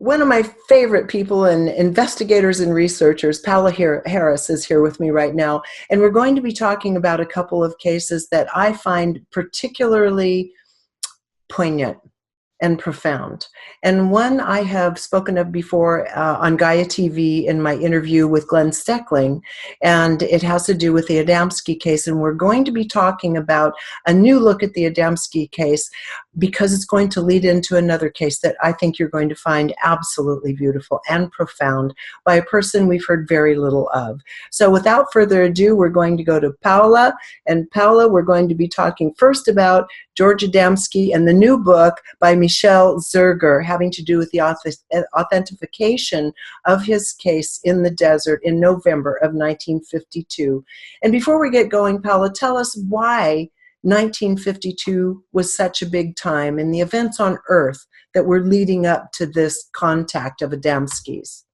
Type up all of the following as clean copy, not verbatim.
One of my favorite people and investigators and researchers, Paola Harris, is here with me right now. And we're going to be talking about a couple of cases that I find particularly poignant and profound. And one I have spoken of before on Gaia TV in my interview with Glenn Steckling, and it has to do with the Adamski case. And we're going to be talking about a new look at the Adamski case because it's going to lead into another case that I think you're going to find absolutely beautiful and profound by a person we've heard very little of. So without further ado, we're going to go to Paola. And Paola, we're going to be talking first about George Adamski and the new book by Michelle Zerger having to do with the authentication of his case in the desert in November of 1952. And before we get going, Paola, tell us why 1952 was such a big time and the events on Earth that were leading up to this contact of Adamski's.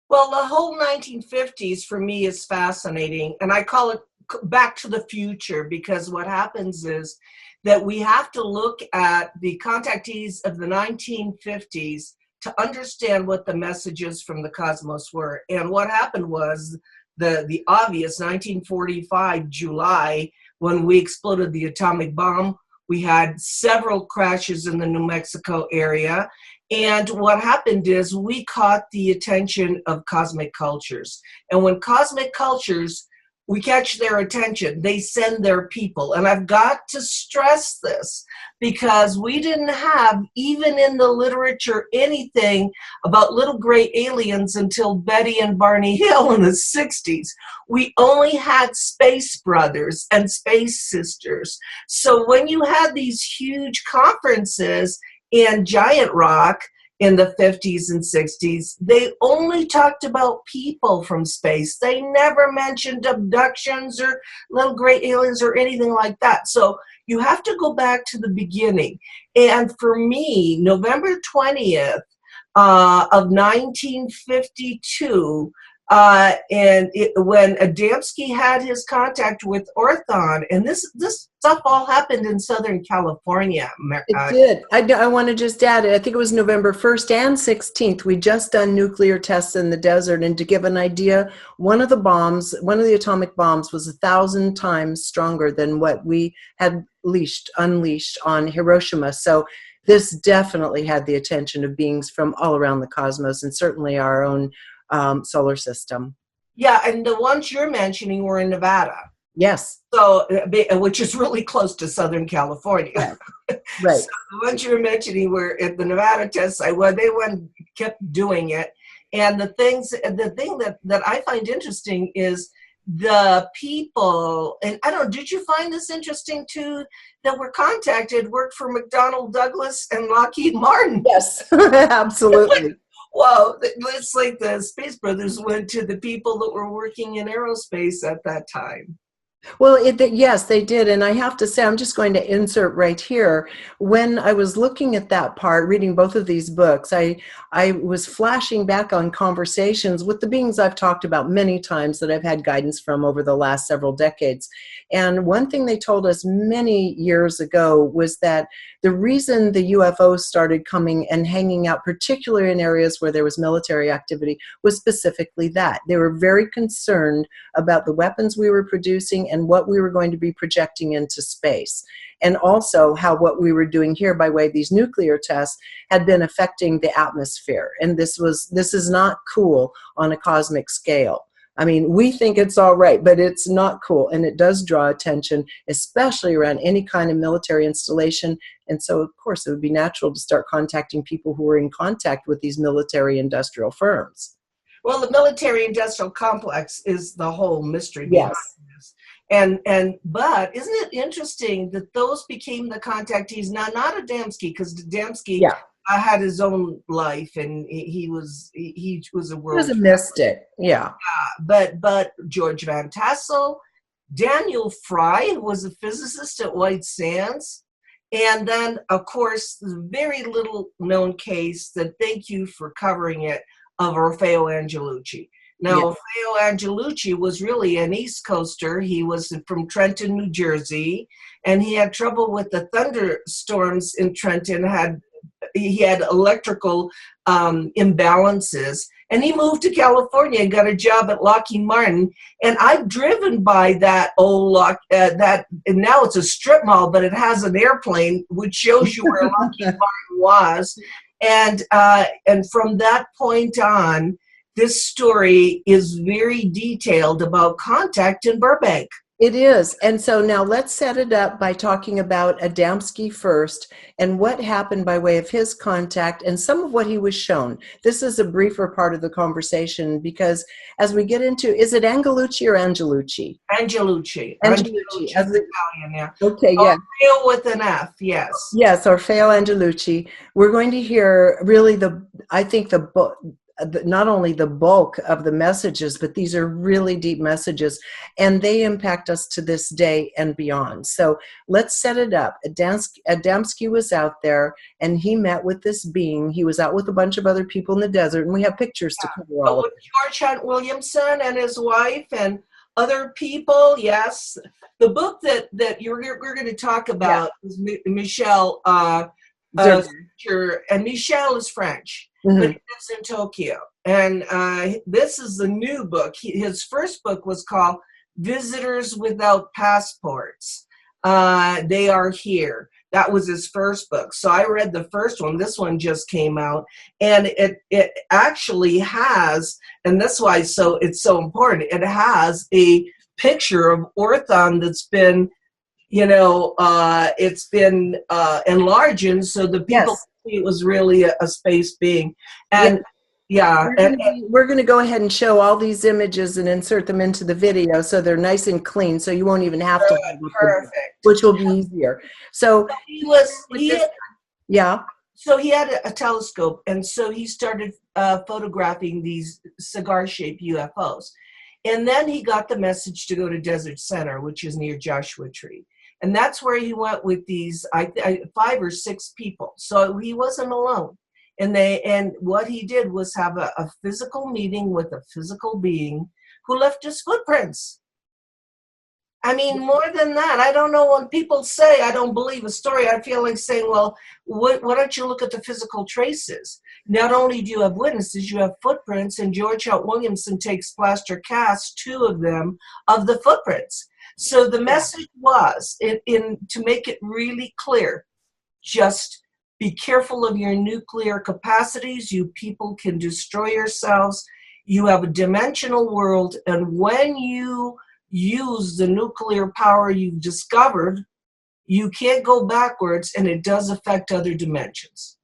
Well, the whole 1950s for me is fascinating, and I call it back to the future, because what happens is that we have to look at the contactees of the 1950s to understand what the messages from the cosmos were. And what happened was the obvious 1945 July, when we exploded the atomic bomb, we had several crashes in the New Mexico area. And what happened is we caught the attention of cosmic cultures. And when cosmic cultures, we catch their attention, they send their people. And I've got to stress this because we didn't have, even in the literature, anything about little gray aliens until Betty and Barney Hill in the 60s. We only had space brothers and space sisters. So when you had these huge conferences in Giant Rock in the 50s and 60s, they only talked about people from space. They never mentioned abductions or little gray aliens or anything like that. So you have to go back to the beginning. And for me, November 20th of 1952, when Adamski had his contact with Orthon, and this stuff all happened in Southern California. It did. I want to just add, I think it was November 1st and 16th. We just done nuclear tests in the desert, and to give an idea, one of the atomic bombs was 1,000 times stronger than what we had unleashed on Hiroshima. So this definitely had the attention of beings from all around the cosmos, and certainly our own solar system. Yeah, and the ones you're mentioning were in Nevada. Yes. So, which is really close to Southern California. Right. Right. So the ones you're mentioning were at the Nevada test site. Well, they kept doing it. And the thing that I find interesting is the people, and I don't know, did you find this interesting too, that were contacted worked for McDonnell Douglas and Lockheed Martin? Yes, absolutely. Well, it's like the Space Brothers went to the people that were working in aerospace at that time. Well, yes, they did. And I have to say, I'm just going to insert right here. When I was looking at that part, reading both of these books, I was flashing back on conversations with the beings I've talked about many times that I've had guidance from over the last several decades. And one thing they told us many years ago was that the reason the UFOs started coming and hanging out, particularly in areas where there was military activity, was specifically that. They were very concerned about the weapons we were producing and what we were going to be projecting into space. And also how what we were doing here by way of these nuclear tests had been affecting the atmosphere. And this is not cool on a cosmic scale. I mean, we think it's all right, but it's not cool. And it does draw attention, especially around any kind of military installation. And so, of course, it would be natural to start contacting people who are in contact with these military industrial firms. Well, the military industrial complex is the whole mystery behind this. But isn't it interesting that those became the contactees? Now, not Adamski, because Adamski had his own life, and he was a world. He was a mystic, yeah. But George Van Tassel, Daniel Fry was a physicist at White Sands, and then, of course, the very little known case that, thank you for covering it, of Orfeo Angelucci. Now, Orfeo Angelucci was really an East Coaster. He was from Trenton, New Jersey, and he had trouble with the thunderstorms in Trenton, had electrical imbalances, and he moved to California and got a job at Lockheed Martin. And I've driven by that old and now it's a strip mall, but it has an airplane which shows you where Lockheed Martin was. And from that point on, this story is very detailed about contact in Burbank. It is. And so now let's set it up by talking about Adamski first and what happened by way of his contact and some of what he was shown. This is a briefer part of the conversation because as we get into, is it Angelucci or Angelucci? Angelucci. Angelucci. Italian, yeah. Okay, yeah. Orfeo with an F, yes. Yes, Orfeo Angelucci. We're going to hear really not only the bulk of the messages, but these are really deep messages, and they impact us to this day and beyond. So let's set it up. Adamski was out there, and he met with this being. He was out with a bunch of other people in the desert, and we have pictures to cover all of it. George Hunt Williamson and his wife and other people, yes. The book that we're going to talk about is Michel, and Michel is French. Mm-hmm. But he lives in Tokyo. And this is the new book. His first book was called Visitors Without Passports. They Are Here. That was his first book. So I read the first one. This one just came out. And it actually has, and that's why it's so important, it has a picture of Orthon that's been, it's been enlarged so the people it was really a space being. And we're going to go ahead and show all these images and insert them into the video so they're nice and clean, so you won't even have to have perfect, which will be easier. So so he had a telescope, and so he started photographing these cigar-shaped UFOs, and then he got the message to go to Desert Center, which is near Joshua Tree. And that's where he went with these 5 or 6 people. So he wasn't alone. And what he did was have a physical meeting with a physical being who left his footprints. I mean, more than that, I don't know, when people say, I don't believe a story, I feel like saying, well, why don't you look at the physical traces? Not only do you have witnesses, you have footprints, and George Hunt Williamson takes plaster casts, 2 of them, of the footprints. So the message was, to make it really clear, just be careful of your nuclear capacities. You people can destroy yourselves. You have a dimensional world, and when you use the nuclear power you've discovered, you can't go backwards, and it does affect other dimensions.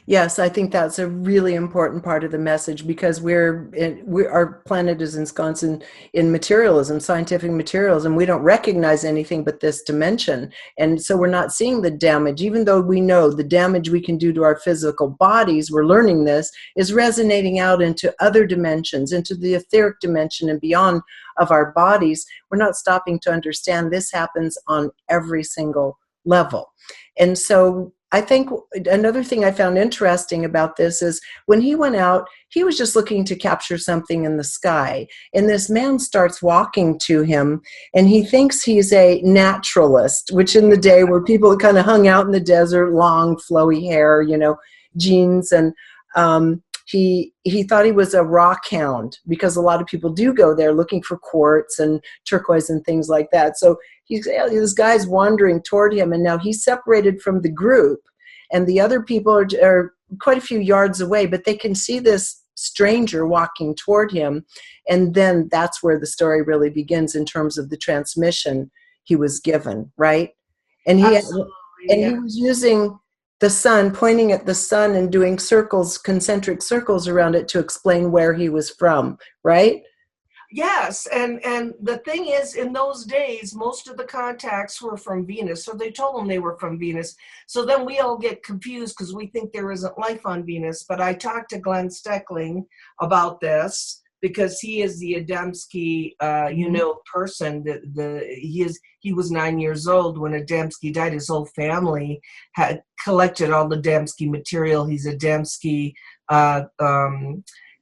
Yes, I think that's a really important part of the message, because our planet is ensconced in materialism, scientific materialism. We don't recognize anything but this dimension. And so we're not seeing the damage, even though we know the damage we can do to our physical bodies, we're learning this, is resonating out into other dimensions, into the etheric dimension and beyond of our bodies. We're not stopping to understand this happens on every single level. And so I think another thing I found interesting about this is when he went out, he was just looking to capture something in the sky. And this man starts walking to him, and he thinks he's a naturalist, which in the day where people kind of hung out in the desert, long, flowy hair, jeans. And he thought he was a rock hound, because a lot of people do go there looking for quartz and turquoise and things like that. So this guy's wandering toward him, and now he's separated from the group, and the other people are quite a few yards away, but they can see this stranger walking toward him. And then that's where the story really begins in terms of the transmission he was given, right? And he was using the sun, pointing at the sun and doing circles, concentric circles around it to explain where he was from, right? Yes, and the thing is, in those days, most of the contacts were from Venus, so they told them they were from Venus. So then we all get confused because we think there isn't life on Venus. But I talked to Glenn Steckling about this, because he is the Adamski, person. He was 9 years old when Adamski died. His whole family had collected all the Adamski material. He's Adamski.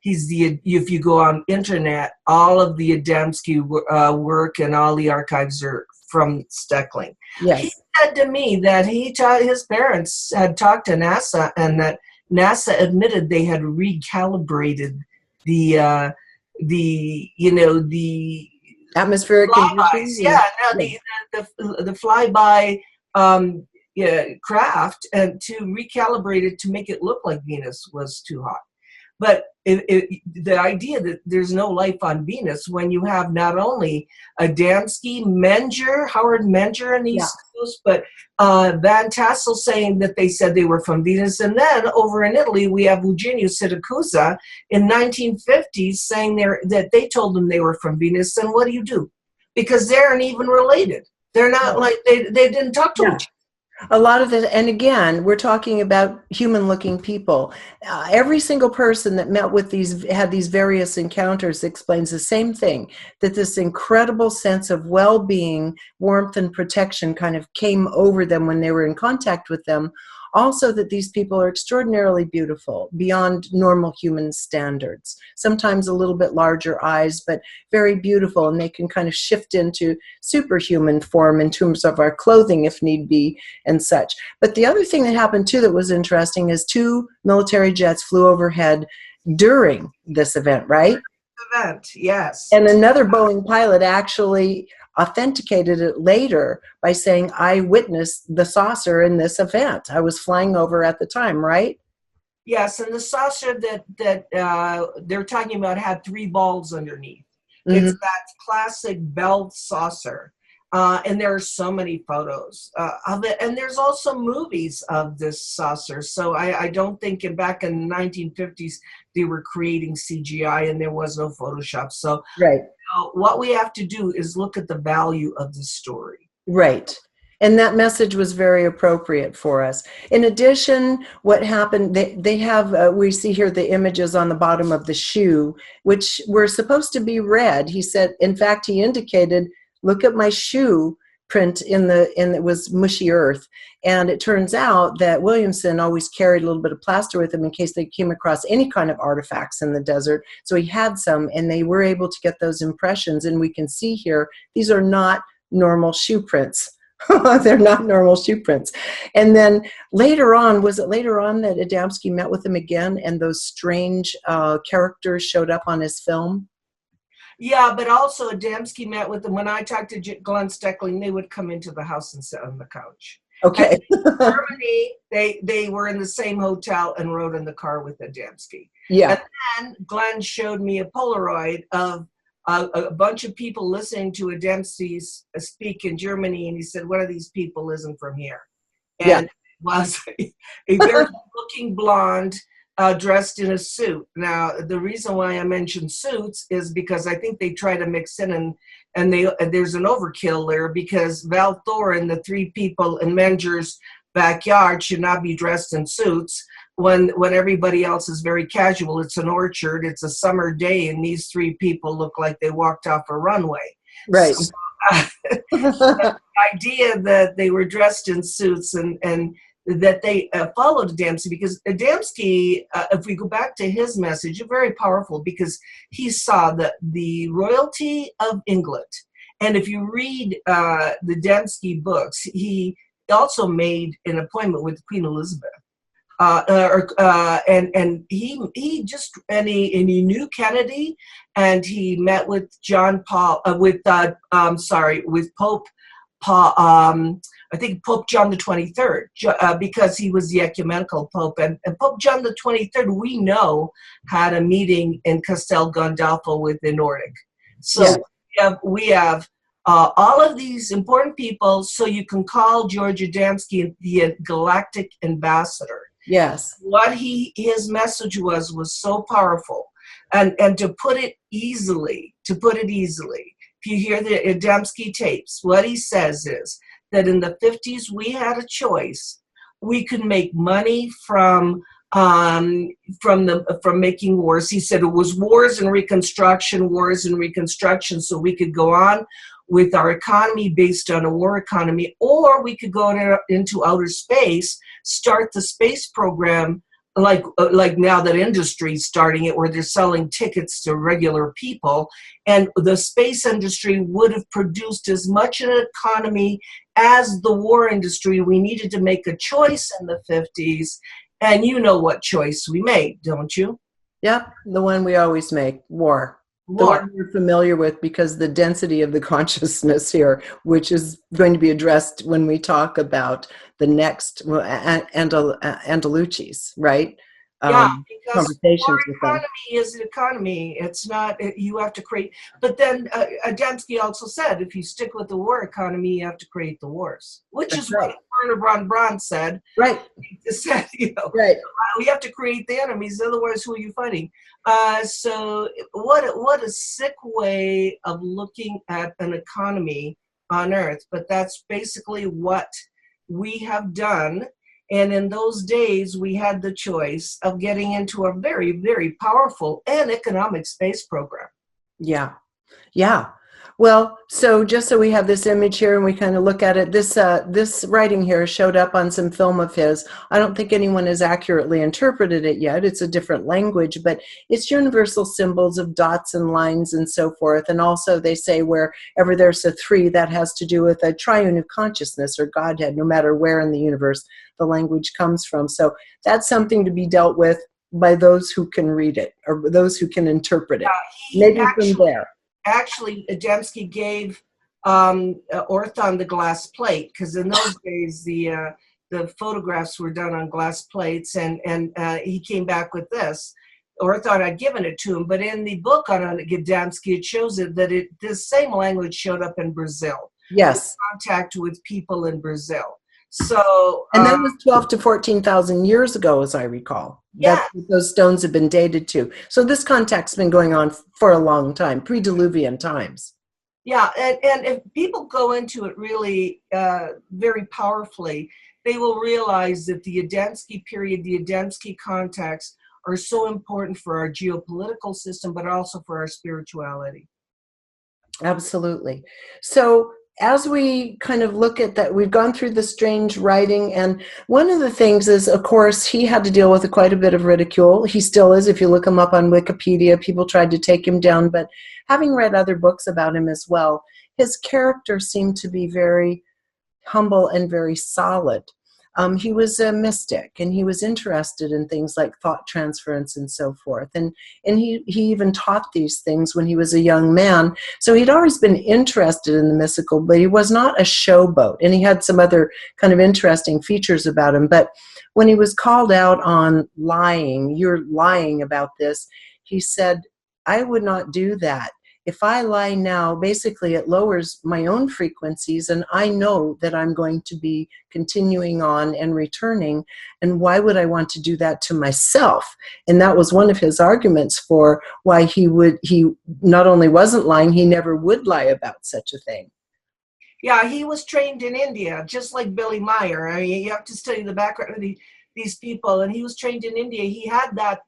if you go on internet, all of the Adamski work and all the archives are from Steckling. Yes. He said to me that his parents had talked to NASA, and that NASA admitted they had recalibrated the atmospheric conditions. Yeah, no, the flyby craft, and to recalibrate it to make it look like Venus was too hot. But the idea that there's no life on Venus, when you have not only Adamski, Howard Menger in the East Coast, but Van Tassel saying that they said they were from Venus. And then over in Italy, we have Eugenio Siracusa in 1950s saying that they told them they were from Venus. And what do? Because they aren't even related. They're not like, they didn't talk to each other. A lot of it, and again, we're talking about human-looking people. Every single person that met with had these various encounters explains the same thing, that this incredible sense of well-being, warmth, and protection kind of came over them when they were in contact with them. Also that these people are extraordinarily beautiful, beyond normal human standards. Sometimes a little bit larger eyes, but very beautiful, and they can kind of shift into superhuman form in terms of our clothing if need be and such. But the other thing that happened too that was interesting is 2 military jets flew overhead during this event, right? Event, yes. And another Boeing pilot actually authenticated it later by saying, I witnessed the saucer in this event. I was flying over at the time, right? Yes, and the saucer that they're talking about had 3 balls underneath. Mm-hmm. It's that classic Bell saucer. And there are so many photos of it. And there's also movies of this saucer. So I don't think back in the 1950s, they were creating CGI and there was no Photoshop. So right. What we have to do is look at the value of the story. Right. And that message was very appropriate for us. In addition, what happened, they have, we see here the images on the bottom of the shoe, which were supposed to be red. He said, in fact, he indicated, look at my shoe print it was mushy earth. And it turns out that Williamson always carried a little bit of plaster with him in case they came across any kind of artifacts in the desert. So he had some, and they were able to get those impressions. And we can see here, these are not normal shoe prints. They're not normal shoe prints. And then later on, was it later on that Adamski met with him again and those strange characters showed up on his film? Yeah, but also Adamski met with them. When I talked to Glenn Steckling, they would come into the house and sit on the couch. Okay. In Germany, they were in the same hotel and rode in the car with Adamski. Yeah. And then Glenn showed me a Polaroid of a bunch of people listening to Adamski speak in Germany, and he said, one of these people isn't from here. And it was a very good-looking blonde, dressed in a suit. Now, the reason why I mentioned suits is because I think they try to mix in and there's an overkill there, because Val Thor and the 3 people in Menger's backyard should not be dressed in suits when everybody else is very casual. It's an orchard, it's a summer day, and these 3 people look like they walked off a runway. Right. So, the idea that they were dressed in suits and that they followed Adamski, because Adamski, if we go back to his message, is very powerful, because he saw the royalty of England. And if you read the Adamski books, he also made an appointment with Queen Elizabeth. And he knew Kennedy, and he met with with Pope Paul, I think Pope John the 23rd, because he was the ecumenical Pope. And Pope John the 23rd, we know, had a meeting in Castel Gandolfo with the Nordic. So we have all of these important people, so you can call George Adamski the Galactic Ambassador. Yes. What his message was so powerful. And to put it easily, if you hear the Adamski tapes, what he says is that in the 50s we had a choice. We could make money from making wars. He said it was wars and reconstruction, so we could go on with our economy based on a war economy, or we could go into outer space, start the space program like now that industry's starting it, where they're selling tickets to regular people, and the space industry would have produced as much an economy as the war industry. We needed to make a choice in the 50s, and you know what choice we made, don't you? Yep, the one we always make, war. The War. one we're familiar with because the density of the consciousness here, which is going to be addressed when we talk about the next Angelucci's, right? Yeah, because war Conversations with them. economy is an economy. It's not, you have to create. But then Adamski also said, if you stick with the war economy, you have to create the wars, which That's is right. what Werner von Braun said. Right. He said, you know, Right. we have to create the enemies. Otherwise, who are you fighting? So what a sick way of looking at an economy on Earth. But that's basically what we have done. And in those days, we had the choice of getting into a very, very powerful and economic space program. Yeah. Yeah. Well, so just so we have this image here and we kind of look at it, this writing here showed up on some film of his. I don't think anyone has accurately interpreted it yet. It's a different language, but it's universal symbols of dots and lines and so forth. And also they say wherever there's a 3, that has to do with a triune of consciousness or Godhead, no matter where in the universe the language comes from. So that's something to be dealt with by those who can read it or those who can interpret it. Maybe from there. Actually, Adamski gave Orthon the glass plate, because in those days the photographs were done on glass plates, and he came back with this. Orthon had given it to him, but in the book on Adamski, it shows it that this same language showed up in Brazil. Yes. Contact with people in Brazil. So, and that was 12 to 14,000 years ago, as I recall. Yeah. That's what those stones have been dated to. So this contact's been going on for a long time, pre-Diluvian times. Yeah, and if people go into it really very powerfully, they will realize that the Adamski period, the Adamski contacts are so important for our geopolitical system, but also for our spirituality. Absolutely. So as we kind of look at that, we've gone through the strange writing, and one of the things is, of course, he had to deal with quite a bit of ridicule. He still is. If you look him up on Wikipedia, people tried to take him down, but having read other books about him as well, his character seemed to be very humble and very solid. He was a mystic, and he was interested in things like thought transference and so forth. And he even taught these things when he was a young man. So he'd always been interested in the mystical, but he was not a showboat. And he had some other kind of interesting features about him. But when he was called out on lying, you're lying about this, he said, I would not do that. If I lie now, basically it lowers my own frequencies, and I know that I'm going to be continuing on and returning, and why would I want to do that to myself? And that was one of his arguments for why he not only wasn't lying, he never would lie about such a thing. Yeah, he was trained in India, just like Billy Meyer. I mean, you have to study the background of these people, and he was trained in India. He had that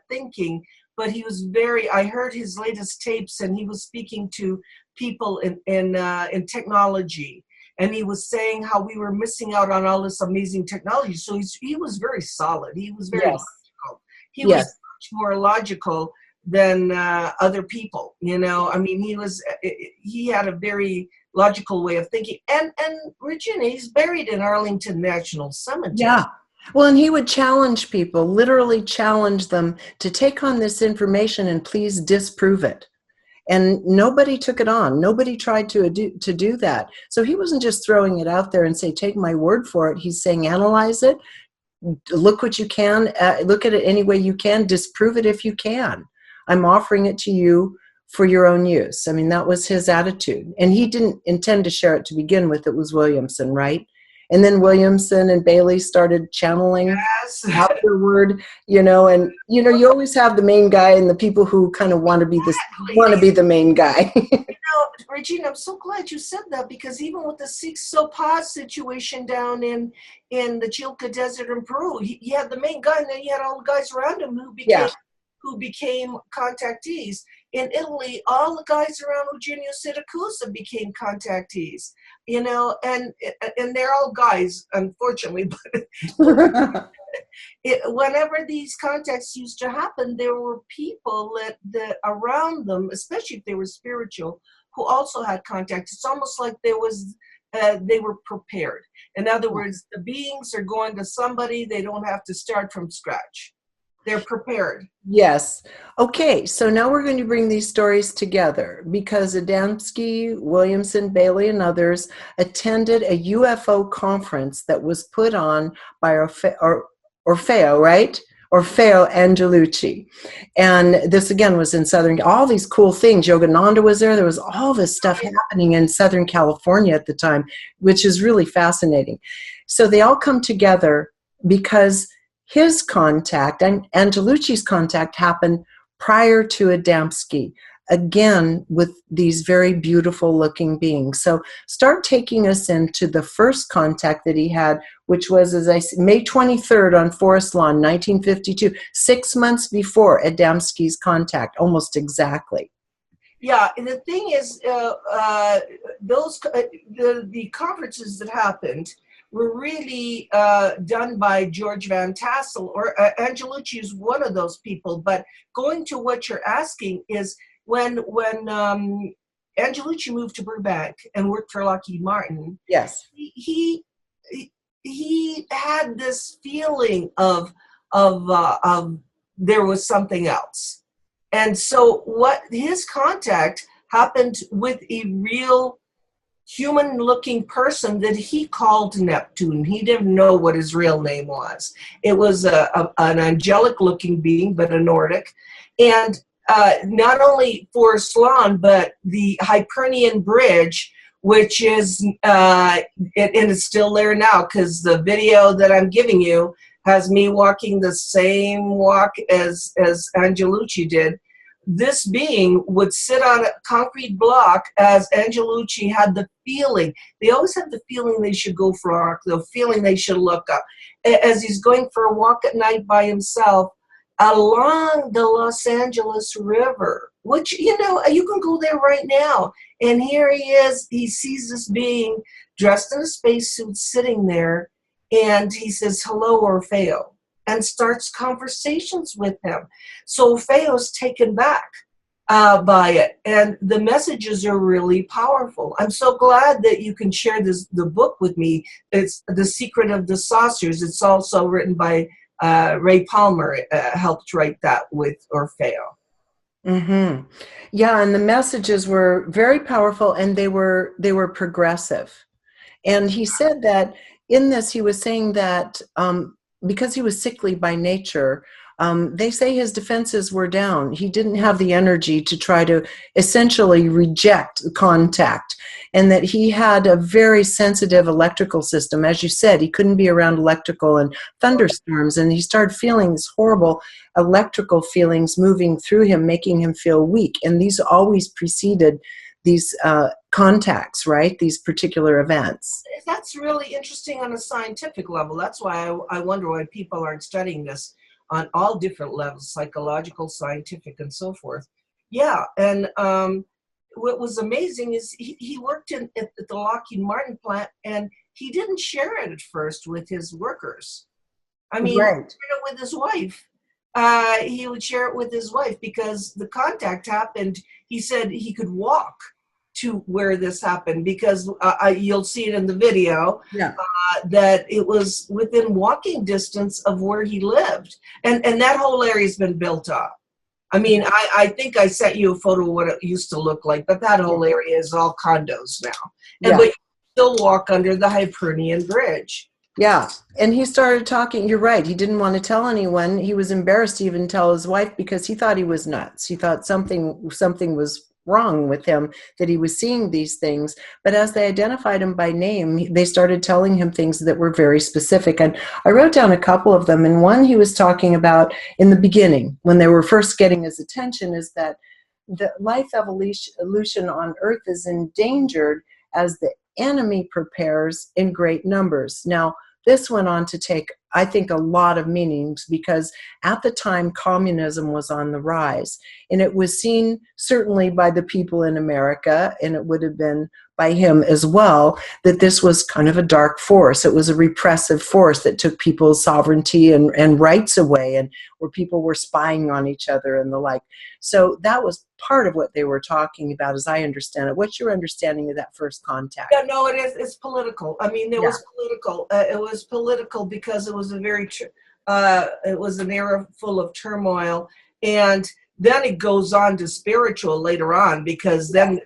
thinking. But he was I heard his latest tapes, and he was speaking to people in technology. And he was saying how we were missing out on all this amazing technology. So he was very solid. He was very logical. He was much more logical than other people, you know. I mean, he had a very logical way of thinking. And Regina, he's buried in Arlington National Cemetery. Yeah. Well, and he would challenge people, literally challenge them to take on this information and please disprove it. And nobody took it on. Nobody tried to do that. So he wasn't just throwing it out there and say, take my word for it. He's saying, analyze it, look what you can, look at it any way you can, disprove it if you can. I'm offering it to you for your own use. I mean, that was his attitude. And he didn't intend to share it to begin with. It was Williamson, right? And then Williamson and Bailey started channeling afterward, you know, and, you know, you always have the main guy and the people who kind of want to be the main guy. You know, Regina, I'm so glad you said that, because even with the Six Sopas situation down in the Chilca Desert in Peru, he had the main guy, and then you had all the guys around him who became contactees. In Italy, all the guys around Eugenio Siracusa became contactees, you know, and they're all guys, unfortunately, but Whenever these contacts used to happen, there were people that around them, especially if they were spiritual, who also had contact. It's almost like they were prepared. In other words, the beings are going to somebody, they don't have to start from scratch. They're prepared. Yes. Okay, so now we're going to bring these stories together because Adamski, Williamson, Bailey, and others attended a UFO conference that was put on by Orfeo, right? Orfeo Angelucci. And this again was in all these cool things. Yogananda was there. There was all this stuff happening in Southern California at the time, which is really fascinating. So they all come together because his contact, and Angelucci's contact, happened prior to Adamski, again with these very beautiful looking beings. So start taking us into the first contact that he had, which was, as I said, May 23rd on Forest Lawn, 1952, 6 months before Adamski's contact, almost exactly. Yeah, and the thing is, the conferences that happened were really done by George Van Tassel, or Angelucci is one of those people. But going to what you're asking is when Angelucci moved to Burbank and worked for Lockheed Martin. Yes, he had this feeling of there was something else, and so what his contact happened with a real human-looking person that he called Neptune. He didn't know what his real name was. It was an angelic-looking being, but a Nordic. And not only Forest Lawn, but the Hypernian Bridge, which is, and it's still there now, because the video that I'm giving you has me walking the same walk as Angelucci did. This being would sit on a concrete block as Angelucci had the feeling. They always have the feeling they should go for a walk, the feeling they should look up. As he's going for a walk at night by himself along the Los Angeles River, which, you can go there right now. And here he is. He sees this being dressed in a spacesuit sitting there, and he says, "Hello, Orfeo," and starts conversations with him. So Orfeo's taken back by it, and the messages are really powerful. I'm so glad that you can share the book with me. It's The Secret of the Saucers. It's also written by Ray Palmer. Helped write that with Orfeo. Mm-hmm. Yeah, and the messages were very powerful, and they were progressive. And he said that in this, he was saying that because he was sickly by nature, they say his defenses were down. He didn't have the energy to try to essentially reject contact, and that he had a very sensitive electrical system. As you said, he couldn't be around electrical and thunderstorms, and he started feeling these horrible electrical feelings moving through him, making him feel weak. And these always preceded these contacts, right? These particular events. That's really interesting on a scientific level. That's why I wonder why people aren't studying this on all different levels, psychological, scientific, and so forth. Yeah, and what was amazing is he worked at the Lockheed Martin plant, and he didn't share it at first with his workers. I mean, Right. He shared it with his wife. He would share it with his wife because the contact happened. He said he could walk to where this happened because you'll see it in the video. Yeah. That it was within walking distance of where he lived, and that whole area's been built up. I mean, I think I sent you a photo of what it used to look like, but that whole area is all condos now. And but you still walk under the Hypernian Bridge. Yeah, and he started talking. You're right. He didn't want to tell anyone. He was embarrassed to even tell his wife because he thought he was nuts. He thought something was wrong with him, that he was seeing these things. But as they identified him by name, they started telling him things that were very specific. And I wrote down a couple of them. And one he was talking about in the beginning, when they were first getting his attention, is that the life evolution on Earth is endangered as the enemy prepares in great numbers. Now, this went on to take, I think, a lot of meanings because at the time communism was on the rise, and it was seen certainly by the people in America, and it would have been by him as well, that this was kind of a dark force. It was a repressive force that took people's sovereignty and rights away, and where people were spying on each other and the like. So that was part of what they were talking about, as I understand it. What's your understanding of that first contact? Yeah, no, it is. It's political. I mean, it was political. It was political because it was it was an era full of turmoil, and then it goes on to spiritual later on, because then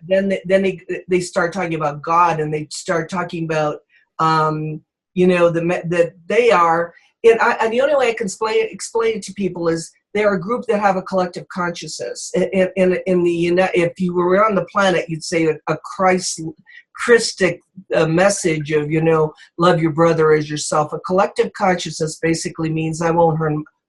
they start talking about God, and they start talking about that they are. And the only way I can explain it to people is they're a group that have a collective consciousness. If you were on the planet, you'd say a Christic message of, love your brother as yourself. A collective consciousness basically means I won't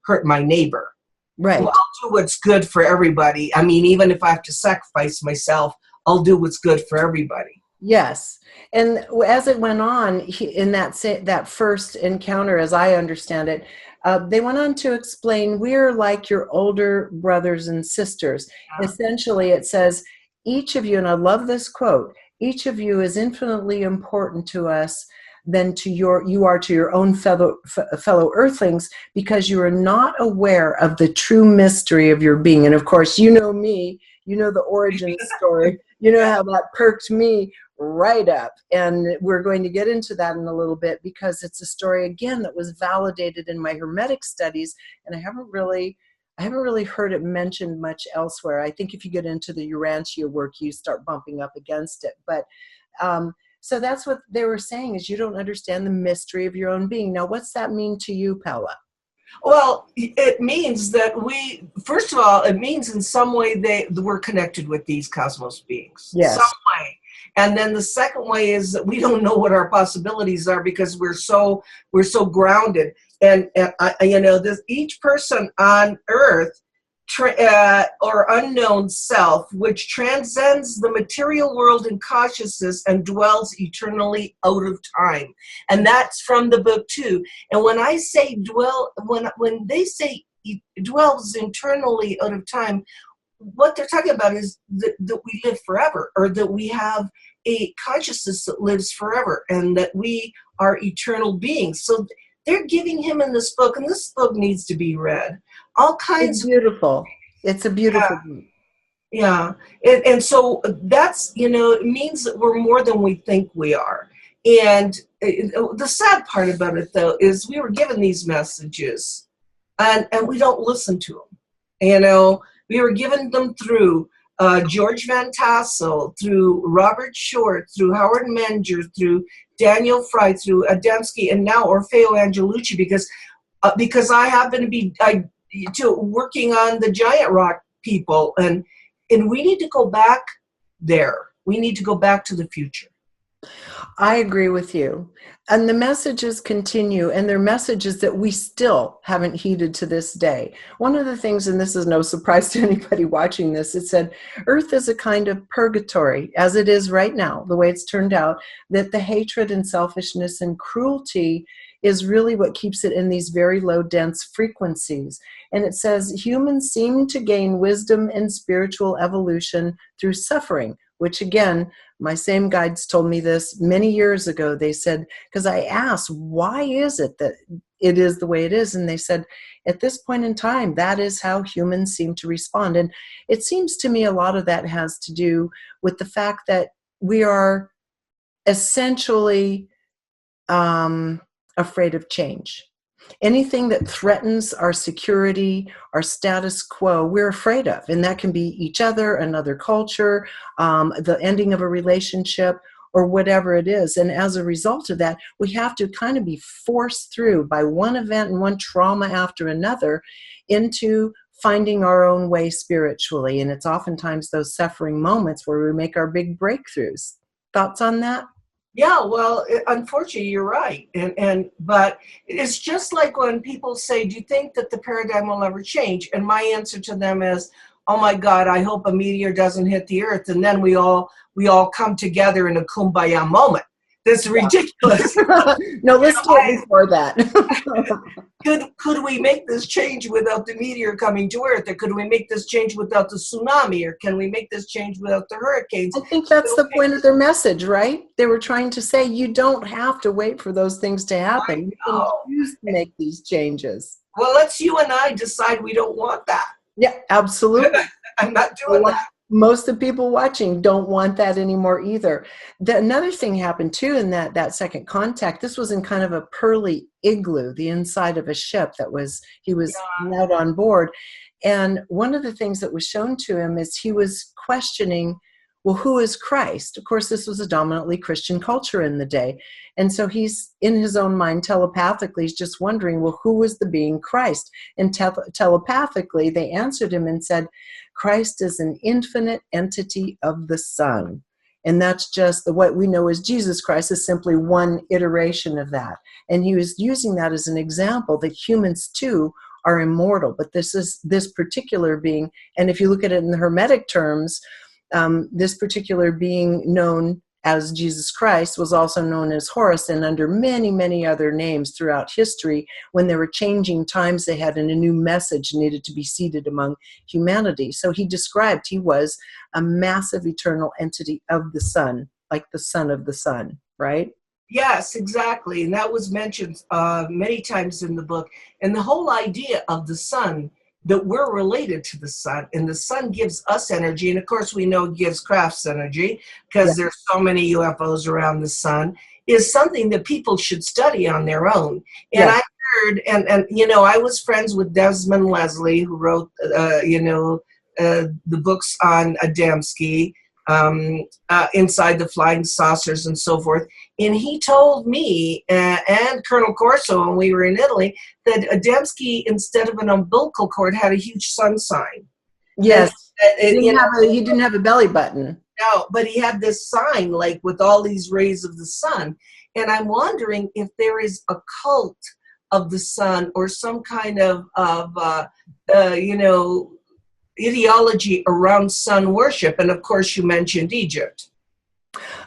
hurt my neighbor. Right. Well, I'll do what's good for everybody. I mean, even if I have to sacrifice myself, I'll do what's good for everybody. Yes. And as it went on, in that first encounter, as I understand it, they went on to explain, we're like your older brothers and sisters. Yeah. Essentially, it says, each of you, and I love this quote, each of you is infinitely important to us than you are to your own fellow earthlings, because you are not aware of the true mystery of your being. And of course, you know me, you know the origin story, you know how that perked me right up. And we're going to get into that in a little bit, because it's a story, again, that was validated in my Hermetic studies, and I haven't really heard it mentioned much elsewhere. I think if you get into the Urantia work, you start bumping up against it. But so that's what they were saying, is you don't understand the mystery of your own being. Now, what's that mean to you, Paola? Well, it means that first of all, it means in some way we're connected with these cosmos beings. Yes. Some way. And then the second way is that we don't know what our possibilities are, because we're so grounded. And each person on Earth, or unknown self, which transcends the material world in consciousness and dwells eternally out of time. And that's from the book too. And when I say when they say dwells eternally out of time, what they're talking about is that we live forever, or that we have a consciousness that lives forever, and that we are eternal beings. So they're giving him in this book, and this book needs to be read. All kinds. It's beautiful. It's a beautiful book. Yeah. And so that's, it means that we're more than we think we are. And the sad part about it, though, is we were given these messages, and we don't listen to them. We were given them through George Van Tassel, through Robert Short, through Howard Menger, through Daniel Fry, through Adamski, and now Orfeo Angelucci, because I happen to be working on the giant rock people, and we need to go back there. We need to go back to the future. I agree with you. And the messages continue, and they're messages that we still haven't heeded to this day. One of the things, and this is no surprise to anybody watching this, it said, Earth is a kind of purgatory, as it is right now, the way it's turned out, that the hatred and selfishness and cruelty is really what keeps it in these very low, dense frequencies. And it says, humans seem to gain wisdom and spiritual evolution through suffering, which again, my same guides told me this many years ago. They said, because I asked, why is it that it is the way it is? And they said, at this point in time, that is how humans seem to respond. And it seems to me a lot of that has to do with the fact that we are essentially afraid of change. Anything that threatens our security, our status quo, we're afraid of. And that can be each other, another culture, the ending of a relationship, or whatever it is. And as a result of that, we have to kind of be forced through by one event and one trauma after another into finding our own way spiritually. And it's oftentimes those suffering moments where we make our big breakthroughs. Thoughts on that? Yeah, well, unfortunately, you're right. But it's just like when people say, do you think that the paradigm will ever change? And my answer to them is, oh my God, I hope a meteor doesn't hit the Earth, and then we all come together in a kumbaya moment. That's ridiculous. No, let's do it before that. Could we make this change without the meteor coming to Earth? Or could we make this change without the tsunami? Or can we make this change without the hurricanes? I think that's the point of their message, right? They were trying to say you don't have to wait for those things to happen. You can choose to make these changes. Well, let's you and I decide we don't want that. Yeah, absolutely. I'm not doing that. Most of the people watching don't want that anymore either. Another thing happened too in that second contact. This was in kind of a pearly igloo, the inside of a ship he was out on board. And one of the things that was shown to him is he was questioning, well, who is Christ? Of course, this was a dominantly Christian culture in the day. And so he's in his own mind telepathically, he's just wondering, well, who was the being Christ? And telepathically, they answered him and said, Christ is an infinite entity of the Son. And that's just what we know as Jesus Christ is simply one iteration of that. And he was using that as an example that humans too are immortal. But this particular being, and if you look at it in the Hermetic terms, this particular being known as Jesus Christ was also known as Horus, and under many, many other names throughout history. When there were changing times ahead and a new message needed to be seeded among humanity. So he described he was a massive eternal entity of the sun, like the son of the sun, right? Yes, exactly. And that was mentioned many times in the book. And the whole idea of the sun, that we're related to the sun, and the sun gives us energy. And of course, we know it gives crafts energy because there's so many UFOs around the sun, is something that people should study on their own. And I heard, and I was friends with Desmond Leslie, who wrote, the books on Adamski, Inside the Flying Saucers and so forth. And he told me and Colonel Corso when we were in Italy that Adamski, instead of an umbilical cord, had a huge sun sign. Yes, he didn't have a belly button. No, but he had this sign like with all these rays of the sun. And I'm wondering if there is a cult of the sun or some kind of ideology around sun worship. And of course, you mentioned Egypt.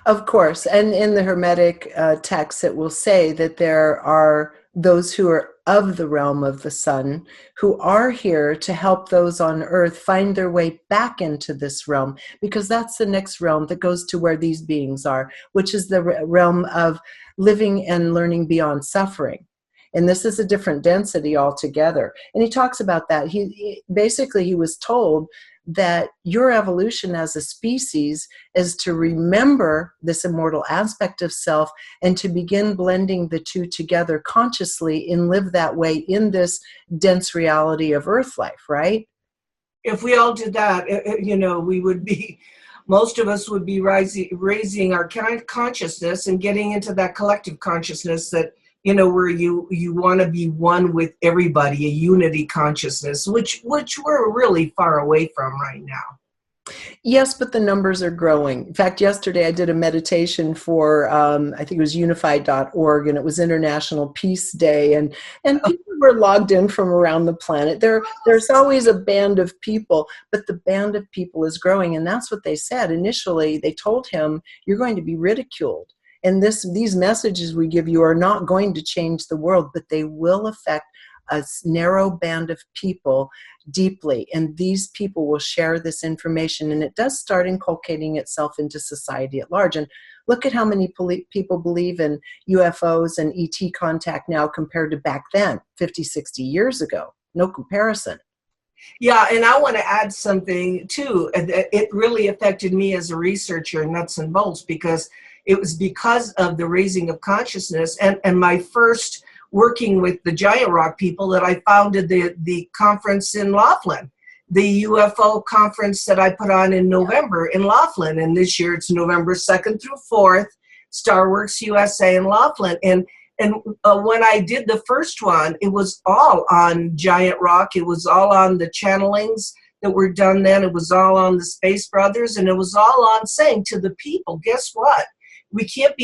Of course. And in the Hermetic text, it will say that there are those who are of the realm of the sun who are here to help those on earth find their way back into this realm, because that's the next realm that goes to where these beings are, which is the realm of living and learning beyond suffering. And this is a different density altogether. And he talks about that. He was told that your evolution as a species is to remember this immortal aspect of self and to begin blending the two together consciously and live that way in this dense reality of Earth life, right? If we all did that, we would be, most of us would be raising our consciousness and getting into that collective consciousness that, where you want to be one with everybody, a unity consciousness, which we're really far away from right now. Yes, but the numbers are growing. In fact, yesterday I did a meditation for, I think it was unified.org, and it was International Peace Day, and people were logged in from around the planet. There's always a band of people, but the band of people is growing, and that's what they said. Initially, they told him, you're going to be ridiculed. And these messages we give you are not going to change the world, but they will affect a narrow band of people deeply. And these people will share this information. And it does start inculcating itself into society at large. And look at how many people believe in UFOs and ET contact now compared to back then, 50, 60 years ago. No comparison. Yeah, and I want to add something too. It really affected me as a researcher, nuts and bolts, because it was because of the raising of consciousness and my first working with the Giant Rock people that I founded the conference in Laughlin, the UFO conference that I put on in November in Laughlin. And this year it's November 2nd through 4th, Starworks USA in Laughlin. And when I did the first one, it was all on Giant Rock. It was all on the channelings that were done then. It was all on the Space Brothers. And it was all on saying to the people, guess what? We can't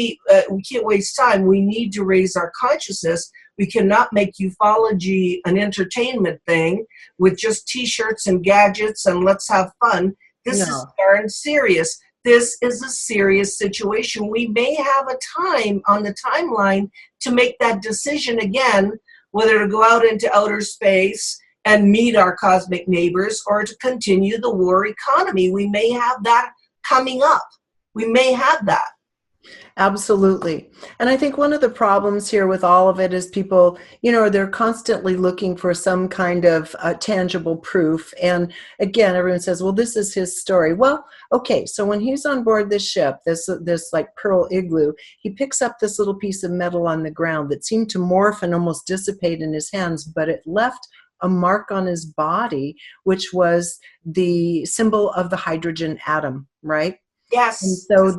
waste time. We need to raise our consciousness. We cannot make ufology an entertainment thing with just t-shirts and gadgets and let's have fun. This is darn serious. This is a serious situation. We may have a time on the timeline to make that decision again whether to go out into outer space and meet our cosmic neighbors or to continue the war economy. We may have that coming up. We may have that. Absolutely. And I think one of the problems here with all of it is people, they're constantly looking for some kind of tangible proof. And again, everyone says, well, this is his story. Well, okay, so when he's on board this ship, this like pearl igloo, he picks up this little piece of metal on the ground that seemed to morph and almost dissipate in his hands, but it left a mark on his body, which was the symbol of the hydrogen atom, right? Yes. And so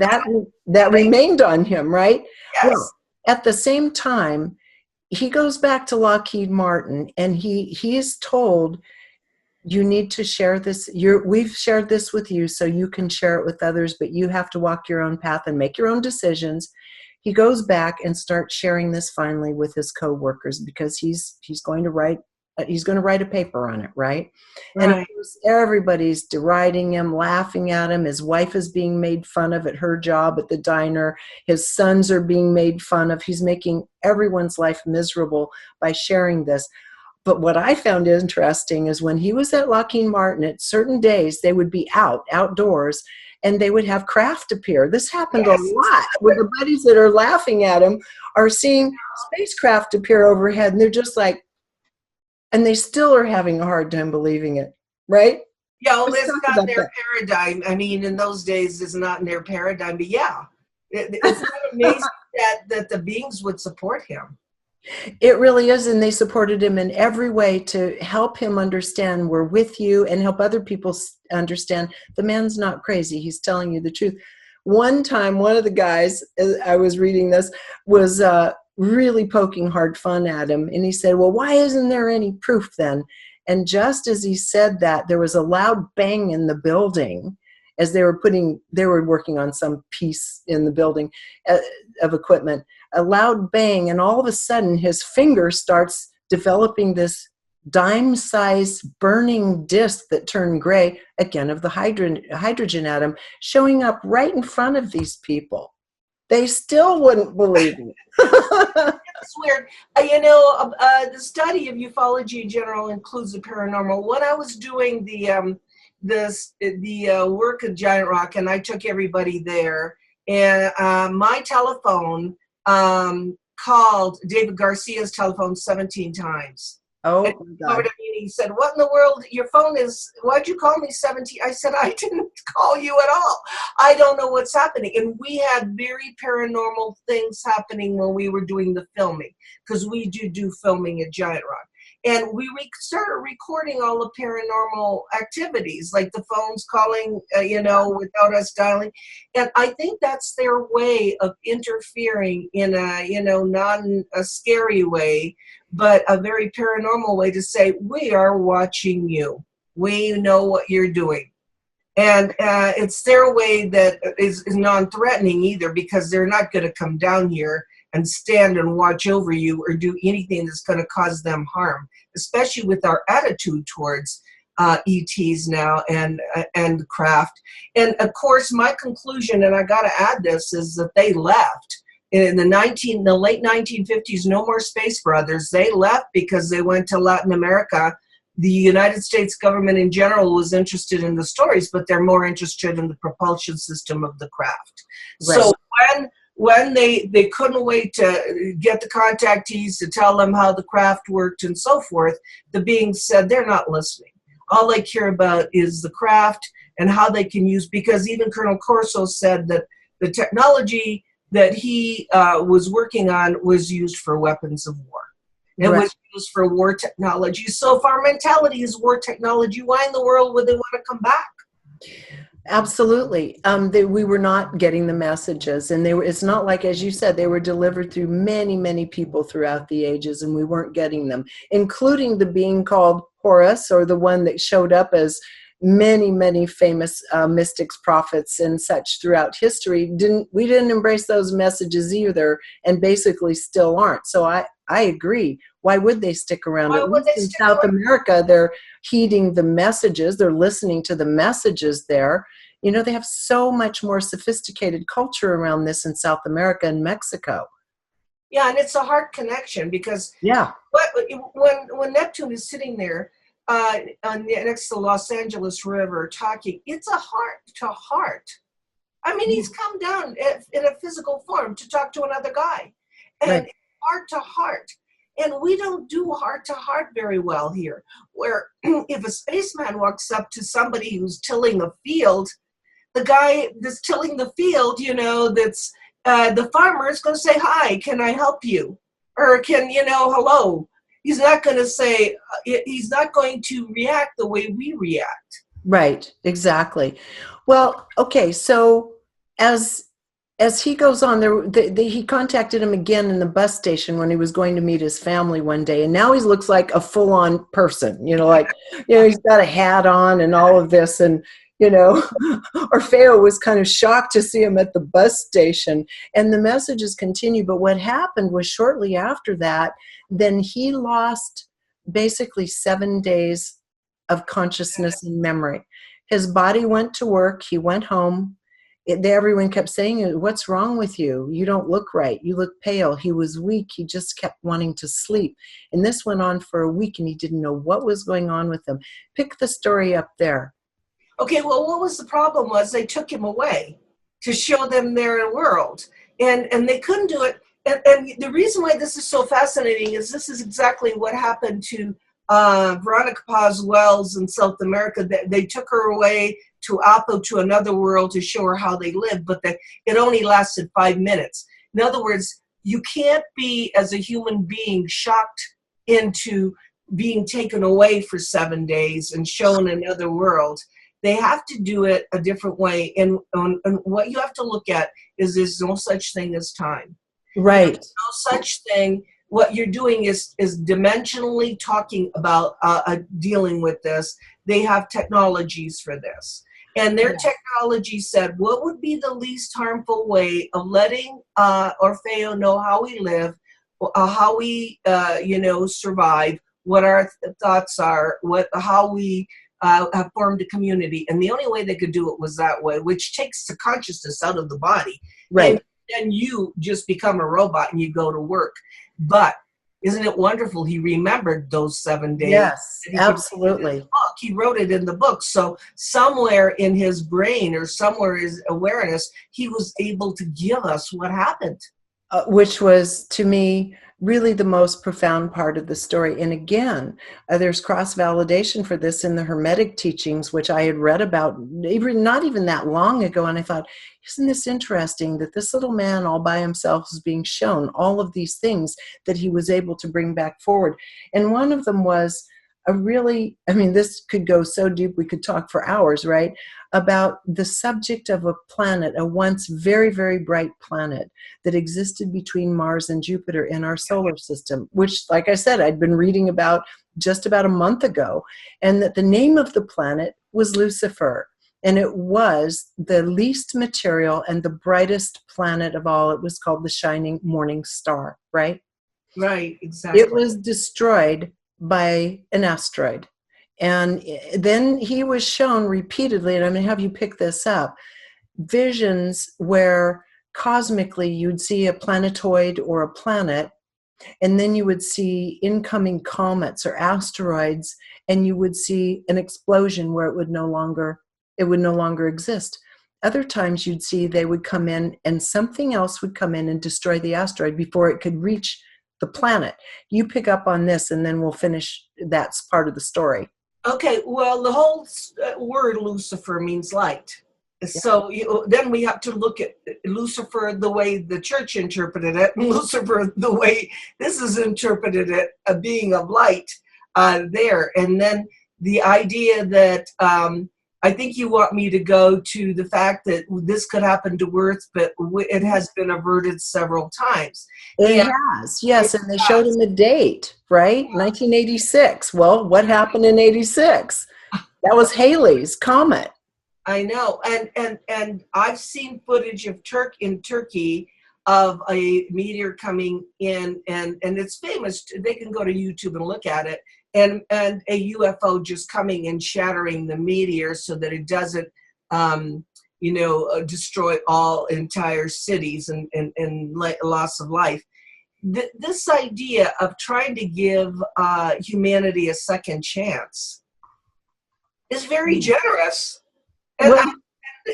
that remained on him, right? Yes. Well, at the same time, he goes back to Lockheed Martin, and he is told, you need to share this. We've shared this with you so you can share it with others, but you have to walk your own path and make your own decisions. He goes back and starts sharing this finally with his coworkers because he's going to write a paper on it, right? And of course, everybody's deriding him, laughing at him. His wife is being made fun of at her job at the diner. His sons are being made fun of. He's making everyone's life miserable by sharing this. But what I found interesting is when he was at Lockheed Martin, at certain days, they would be outdoors, and they would have craft appear. This happened a lot where the buddies that are laughing at him are seeing spacecraft appear overhead, and they're just like, and they still are having a hard time believing it, right? Yeah, well, it's not their paradigm. I mean, in those days, it's not in their paradigm. But yeah, it's not amazing that the beings would support him. It really is, and they supported him in every way to help him understand we're with you and help other people understand the man's not crazy. He's telling you the truth. One time, one of the guys, I was reading this, was really poking hard fun at him. And he said, well, why isn't there any proof then? And just as he said that, there was a loud bang in the building as they were working on some piece in the building of equipment, a loud bang. And all of a sudden his finger starts developing this dime-sized burning disc that turned gray, again, of the hydrogen atom, showing up right in front of these people. They still wouldn't believe it. It's weird. The study of ufology in general includes the paranormal. When I was doing the work at Giant Rock, and I took everybody there, and my telephone called David Garcia's telephone 17 times. Oh, and my God. He said, what in the world? Your phone is, why'd you call me 17? I said, I didn't call you at all. I don't know what's happening. And we had very paranormal things happening when we were doing the filming, because we do filming at Giant Rock. And we started recording all the paranormal activities, like the phones calling, without us dialing. And I think that's their way of interfering in not a scary way, but a very paranormal way to say, we are watching you. We know what you're doing. And it's their way that is non-threatening either, because they're not going to come down here and stand and watch over you or do anything that's going to cause them harm, especially with our attitude towards ETs now and craft. And of course, my conclusion, and I got to add this, is that they left. In the late 1950s, no more Space Brothers. They left because they went to Latin America. The United States government in general was interested in the stories, but they're more interested in the propulsion system of the craft. Right. So when they couldn't wait to get the contactees to tell them how the craft worked and so forth, the beings said they're not listening. All they care about is the craft and how they can use, because even Colonel Corso said that the technology that he was working on was used for weapons of war. It was used for war technology. So if our mentality is war technology, why in the world would they want to come back? Absolutely. We were not getting the messages, and it's not like, as you said, they were delivered through many, many people throughout the ages, and we weren't getting them, including the being called Horus, or the one that showed up as many, many famous mystics, prophets, and such throughout history. We didn't embrace those messages either, and basically still aren't. So I agree. Why would they stick around? At least in South America, they're heeding the messages. They're listening to the messages there. They have so much more sophisticated culture around this in South America and Mexico. Yeah, and it's a hard connection, because when Neptune is sitting there next to the Los Angeles River talking, it's a heart to heart. I mean, he's come down in a physical form to talk to another guy, and Right. heart to heart. And we don't do heart to heart very well here, where if a spaceman walks up to somebody who's tilling a field, the guy that's tilling the field, that's the farmer is going to say, "Hi, can I help you?" Or hello. He's not going to say, he's not going to react the way we react. Right, exactly. Well, okay, so as he goes on, he contacted him again in the bus station when he was going to meet his family one day, and now he looks like a full-on person. He's got a hat on and all of this, and Orfeo was kind of shocked to see him at the bus station, and the messages continue. But what happened was shortly after that, then he lost basically 7 days of consciousness and memory. His body went to work. He went home. Everyone kept saying, "What's wrong with you? You don't look right. You look pale." He was weak. He just kept wanting to sleep. And this went on for a week, and he didn't know what was going on with him. Pick the story up there. Okay, well, what was the problem was they took him away to show them their world. And they couldn't do it. And the reason why this is so fascinating is this is exactly what happened to Veronica Paz Wells in South America. They took her away to Apo, to another world, to show her how they lived, but it only lasted 5 minutes. In other words, you can't be, as a human being, shocked into being taken away for 7 days and shown another world. They have to do it a different way. And what you have to look at is there's no such thing as time. Right. There's no such thing. What you're doing is dimensionally talking about dealing with this. They have technologies for this. And their technology said, what would be the least harmful way of letting Orfeo know how we live, how we, survive, what our thoughts are, how we have formed a community. And the only way they could do it was that way, which takes the consciousness out of the body. Right. And then you just become a robot and you go to work. But isn't it wonderful? He remembered those 7 days. Yes, absolutely. He wrote it in the book. So somewhere in his brain or somewhere in his awareness, he was able to give us what happened. Which was, to me, really the most profound part of the story. And again, there's cross-validation for this in the Hermetic teachings, which I had read about not even that long ago. And I thought, isn't this interesting that this little man all by himself is being shown all of these things that he was able to bring back forward. And one of them was this could go so deep, we could talk for hours, right? About the subject of a planet, a once very, very bright planet that existed between Mars and Jupiter in our solar system, which, like I said, I'd been reading about just about a month ago, and that the name of the planet was Lucifer. And it was the least material and the brightest planet of all. It was called the shining morning star, right? Right, exactly. It was destroyed by an asteroid. And then he was shown repeatedly, and I'm going to have you pick this up, visions where cosmically you'd see a planetoid or a planet, and then you would see incoming comets or asteroids, and you would see an explosion where it would no longer exist. Other times you'd see they would come in and something else would come in and destroy the asteroid before it could reach the planet. You pick up on this and then we'll finish that part of the story. Okay, well, the whole word Lucifer means light. Yeah. So then we have to look at Lucifer the way the church interpreted it, and Lucifer the way this is interpreted it, a being of light there. And then the idea that I think you want me to go to the fact that this could happen to Earth, but it has been averted several times. It has, yes, and they showed him a date, right? 1986. Well, what happened in 86? That was Halley's Comet. I know, and I've seen footage of Turkey of a meteor coming in, and it's famous. They can go to YouTube and look at it. And a UFO just coming and shattering the meteor so that it doesn't, destroy all entire cities and loss of life. this idea of trying to give humanity a second chance is very generous. And, Well,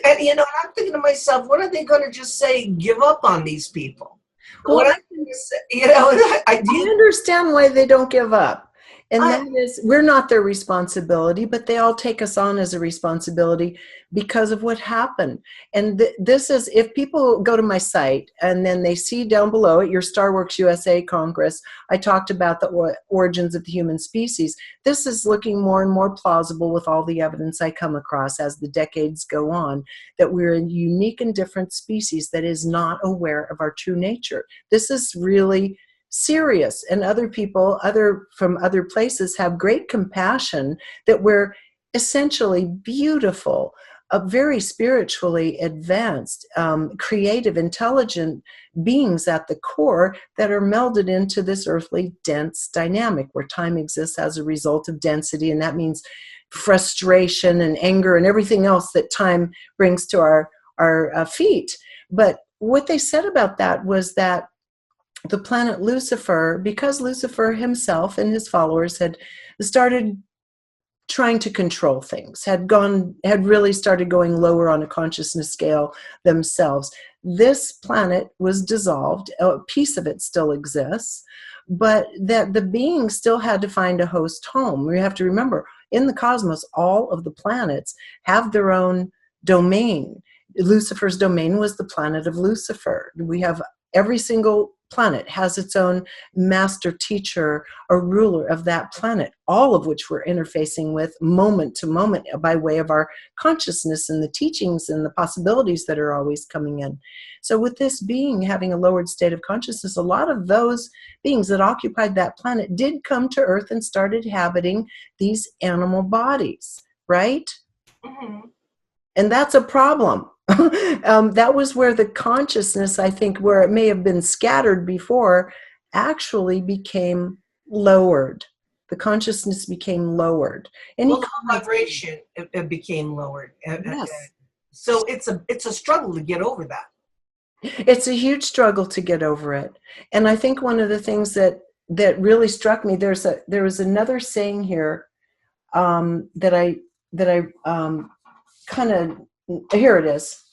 and you know, I'm thinking to myself, what are they going to just say, give up on these people? well, What are they going to say? You know, I understand why they don't give up. And I, that is, we're not their responsibility, but they all take us on as a responsibility because of what happened. And this is, if people go to my site and then they see down below at your Starworks USA Congress, I talked about the origins of the human species. This is looking more and more plausible with all the evidence I come across as the decades go on, that we're a unique and different species that is not aware of our true nature. This is really serious, and other people from other places have great compassion that we're essentially beautiful, very spiritually advanced, creative, intelligent beings at the core that are melded into this earthly dense dynamic where time exists as a result of density, and that means frustration and anger and everything else that time brings to our feet. But what they said about that was that the planet Lucifer, because Lucifer himself and his followers had started trying to control things, had really started going lower on a consciousness scale themselves. This planet was dissolved. A piece of it still exists, but that the beings still had to find a host home. We have to remember, in the cosmos, all of the planets have their own domain. Lucifer's domain was the planet of Lucifer. We have every single planet has its own master teacher or ruler of that planet, all of which we're interfacing with moment to moment by way of our consciousness and the teachings and the possibilities that are always coming in. So with this being having a lowered state of consciousness, a lot of those beings that occupied that planet did come to Earth and started inhabiting these animal bodies, right? mm-hmm. And that's a problem. That was where the consciousness, I think, where it may have been scattered before, actually became lowered. The consciousness became lowered. Well, the vibration it became lowered. Yes. So it's a struggle to get over that. It's a huge struggle to get over it. And I think one of the things that really struck me, there was another saying here that I kind of, here it is.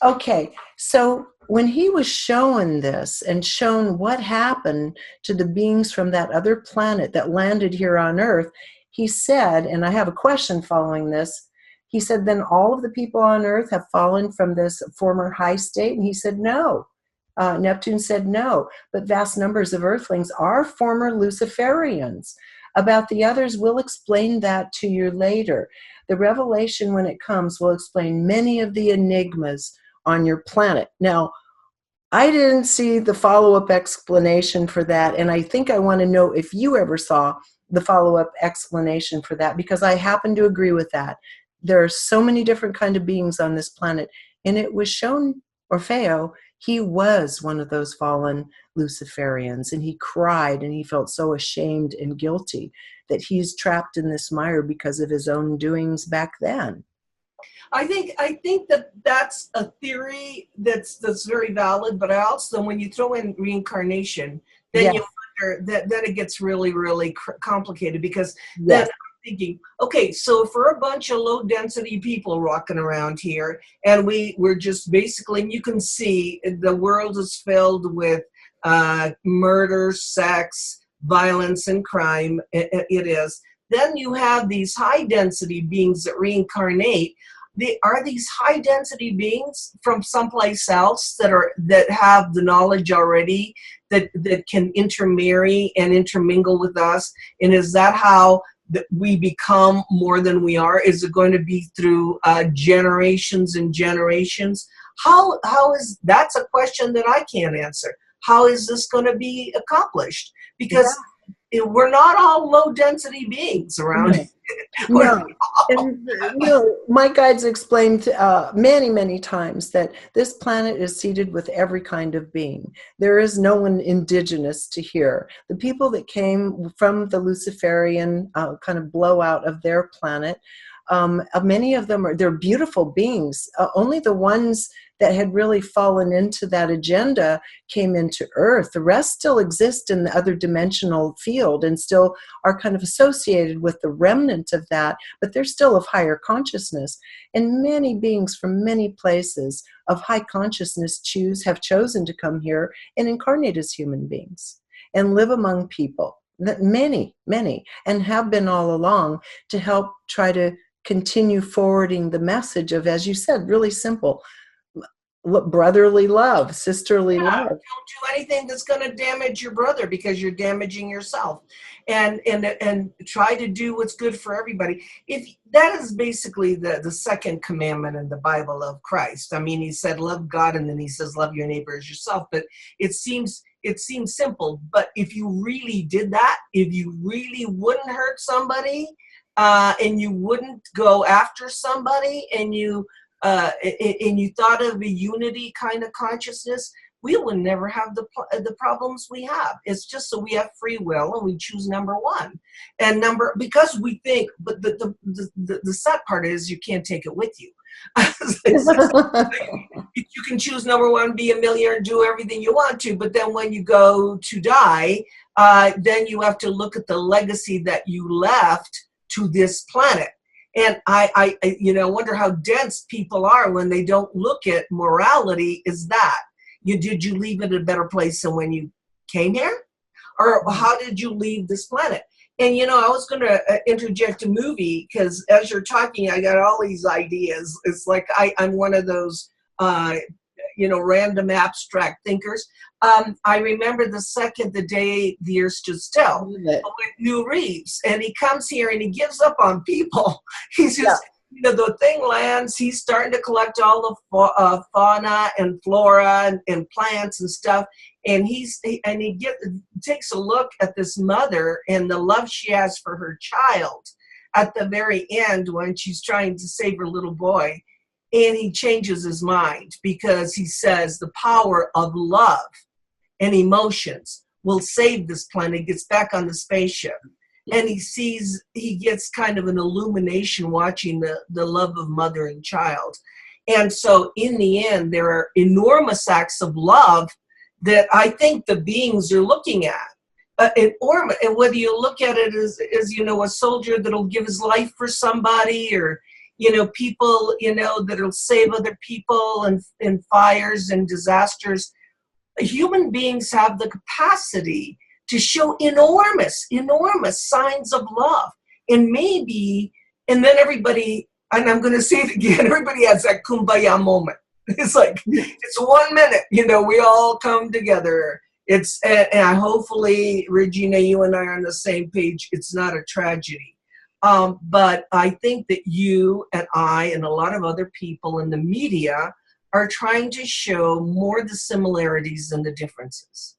Okay, so when he was shown this and shown what happened to the beings from that other planet that landed here on Earth, he said, and I have a question following this, he said, then all of the people on Earth have fallen from this former high state? And he said, no. Neptune said no, but vast numbers of Earthlings are former Luciferians. About the others, we'll explain that to you later. The revelation, when it comes, will explain many of the enigmas on your planet. Now, I didn't see the follow-up explanation for that, and I think I want to know if you ever saw the follow-up explanation for that, because I happen to agree with that. There are so many different kinds of beings on this planet, and it was shown, Orfeo, he was one of those fallen Luciferians, and he cried, and he felt so ashamed and guilty that he's trapped in this mire because of his own doings back then. I think that that's a theory that's very valid, but I also, when you throw in reincarnation, then you wonder that then it gets really, really complicated, because then I'm thinking, okay, so if we're a bunch of low density people walking around here, and we're just basically, and you can see the world is filled with murder, sex, violence, and crime. It is. Then you have these high density beings that reincarnate. Are these high density beings from someplace else that have the knowledge already that can intermarry and intermingle with us? And is that how we become more than we are? Is it going to be through generations and generations? How is, that's a question that I can't answer. How is this going to be accomplished? Because we're not all low density beings around here. No. And, my guides explained many, many times that this planet is seeded with every kind of being. There is no one indigenous to here. The people that came from the Luciferian kind of blowout of their planet, many of them they're beautiful beings. Only the ones that had really fallen into that agenda came into Earth. The rest still exist in the other dimensional field and still are kind of associated with the remnant of that, but they're still of higher consciousness. And many beings from many places of high consciousness have chosen to come here and incarnate as human beings and live among people. Many, and have been all along, to help try to continue forwarding the message of, as you said, really simple, brotherly love, sisterly love. Don't do anything that's going to damage your brother, because you're damaging yourself, and try to do what's good for everybody. If that is basically the second commandment in the Bible of Christ. I mean, he said love God, and then he says love your neighbor as yourself. But it seems simple, but if you really did that, if you really wouldn't hurt somebody, and you wouldn't go after somebody, and you thought of a unity kind of consciousness, we would never have the problems we have. It's just so we have free will and we choose number one, and because we think. But the sad part is you can't take it with you. You can choose number one, be a millionaire, do everything you want to, but then when you go to die, then you have to look at the legacy that you left to this planet. And I wonder how dense people are when they don't look at morality. Is that did you leave it a better place than when you came here, or how did you leave this planet? And I was going to interject a movie, because as you're talking, I got all these ideas. It's like I'm one of those random abstract thinkers. I remember the day the Earth stood still with New Reeves, and he comes here and he gives up on people. He's just, the thing lands, he's starting to collect all the fauna and flora and plants and stuff, and he takes a look at this mother and the love she has for her child at the very end when she's trying to save her little boy. And he changes his mind, because he says the power of love and emotions will save this planet. He gets back on the spaceship, and he gets kind of an illumination watching the love of mother and child. And so in the end, there are enormous acts of love that I think the beings are looking at. And whether you look at it as a soldier that'll give his life for somebody, or people, that'll save other people in fires and disasters. Human beings have the capacity to show enormous signs of love. And then everybody, and I'm going to say it again, everybody has that kumbaya moment. It's like, it's 1 minute, we all come together. And hopefully, Regina, you and I are on the same page. It's not a tragedy. But I think that you and I and a lot of other people in the media are trying to show more the similarities than the differences.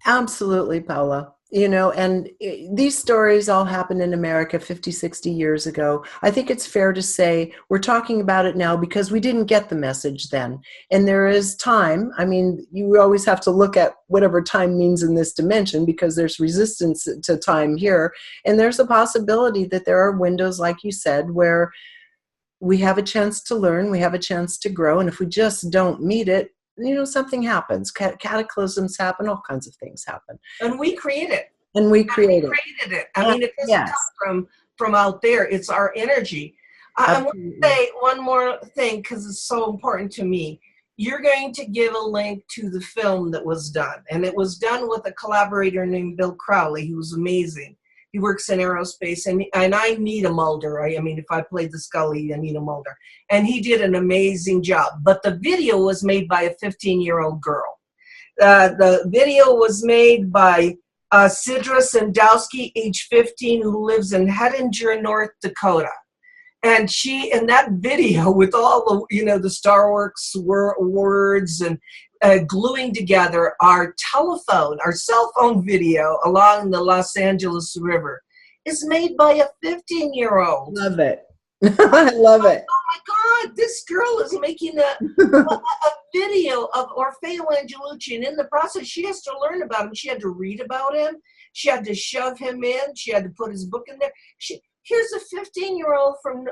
Absolutely, Paola. And these stories all happened in America 50, 60 years ago. I think it's fair to say we're talking about it now because we didn't get the message then. And there is time. I mean, you always have to look at whatever time means in this dimension, because there's resistance to time here. And there's a possibility that there are windows, like you said, where we have a chance to learn, we have a chance to grow. And if we just don't meet it, something happens. Cataclysms happen, all kinds of things happen. And we create it. We created it. I mean, it doesn't come from out there. It's our energy. I want to say one more thing, because it's so important to me. You're going to give a link to the film that was done. And it was done with a collaborator named Bill Crowley, who was amazing. He works in aerospace, and I need a Mulder. I mean, if I played the Scully, I need a Mulder. And he did an amazing job. But the video was made by a 15-year-old girl. The video was made by Sidra Sandowski, age 15, who lives in Hettinger, North Dakota. And she, in that video, with all the, the Star Wars words and gluing together our cell phone video along the Los Angeles River, is made by a 15-year-old. Love it. I love it. Oh my God, this girl is making a video of Orfeo Angelucci, and in the process, she has to learn about him. She had to read about him. She had to shove him in. She had to put his book in there. Here's a 15-year-old from